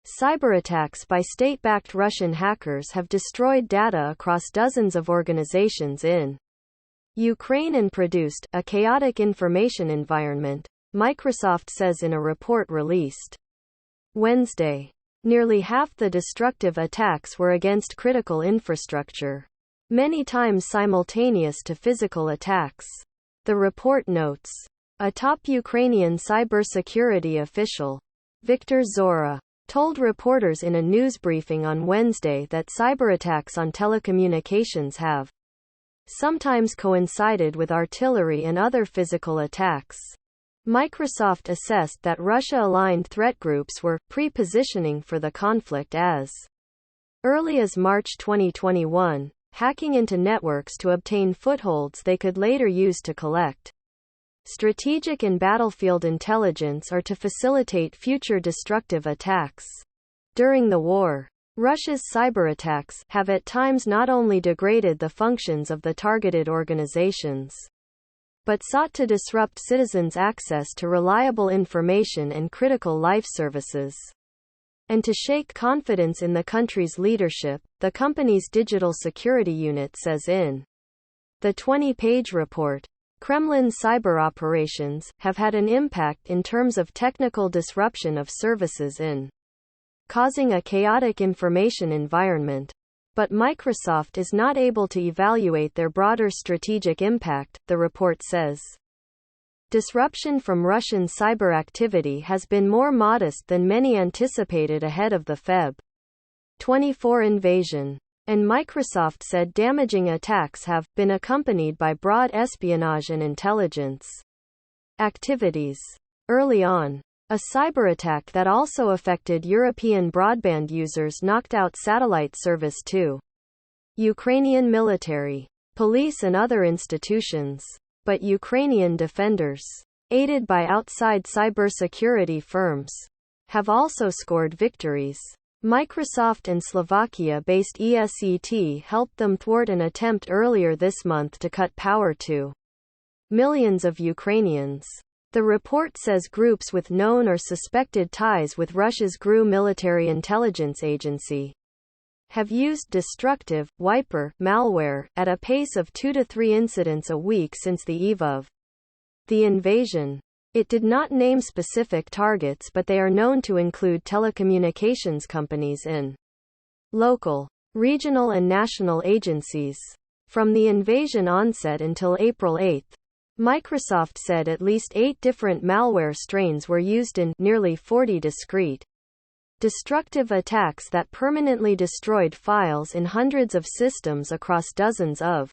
Cyberattacks by state-backed Russian hackers have destroyed data across dozens of organizations in Ukraine and produced a chaotic information environment, Microsoft says in a report released Wednesday. Nearly half the destructive attacks were against critical infrastructure, many times simultaneous to physical attacks. The report notes. A top Ukrainian cybersecurity official, Viktor Zora, told reporters in a news briefing on Wednesday that cyberattacks on telecommunications have sometimes coincided with artillery and other physical attacks. Microsoft assessed that Russia-aligned threat groups were pre-positioning for the conflict as early as March 2021, hacking into networks to obtain footholds they could later use to collect strategic and battlefield intelligence or to facilitate future destructive attacks. During the war, Russia's cyberattacks have at times not only degraded the functions of the targeted organizations, but sought to disrupt citizens' access to reliable information and critical life services, and to shake confidence in the country's leadership, the company's digital security unit says in the 20-page report. Kremlin's cyber operations have had an impact in terms of technical disruption of services in causing a chaotic information environment. But Microsoft is not able to evaluate their broader strategic impact, the report says. Disruption from Russian cyber activity has been more modest than many anticipated ahead of the Feb. 24 invasion. And Microsoft said damaging attacks have been accompanied by broad espionage and intelligence activities. Early on, a cyberattack that also affected European broadband users knocked out satellite service to Ukrainian military, police and other institutions. But Ukrainian defenders, aided by outside cybersecurity firms, have also scored victories. Microsoft and Slovakia-based ESET helped them thwart an attempt earlier this month to cut power to millions of Ukrainians. The report says groups with known or suspected ties with Russia's GRU military intelligence agency have used destructive, wiper, malware, at a pace of 2 to 3 incidents a week since the eve of the invasion. It did not name specific targets, but they are known to include telecommunications companies and local, regional and national agencies. From the invasion onset until April 8, Microsoft said at least 8 different malware strains were used in nearly 40 discrete, destructive attacks that permanently destroyed files in hundreds of systems across dozens of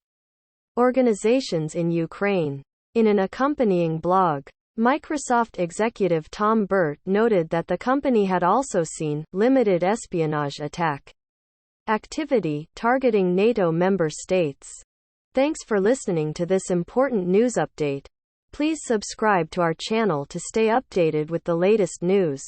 organizations in Ukraine. In an accompanying blog, Microsoft executive Tom Burt noted that the company had also seen limited espionage attack activity targeting NATO member states. Thanks for listening to this important news update. Please subscribe to our channel to stay updated with the latest news.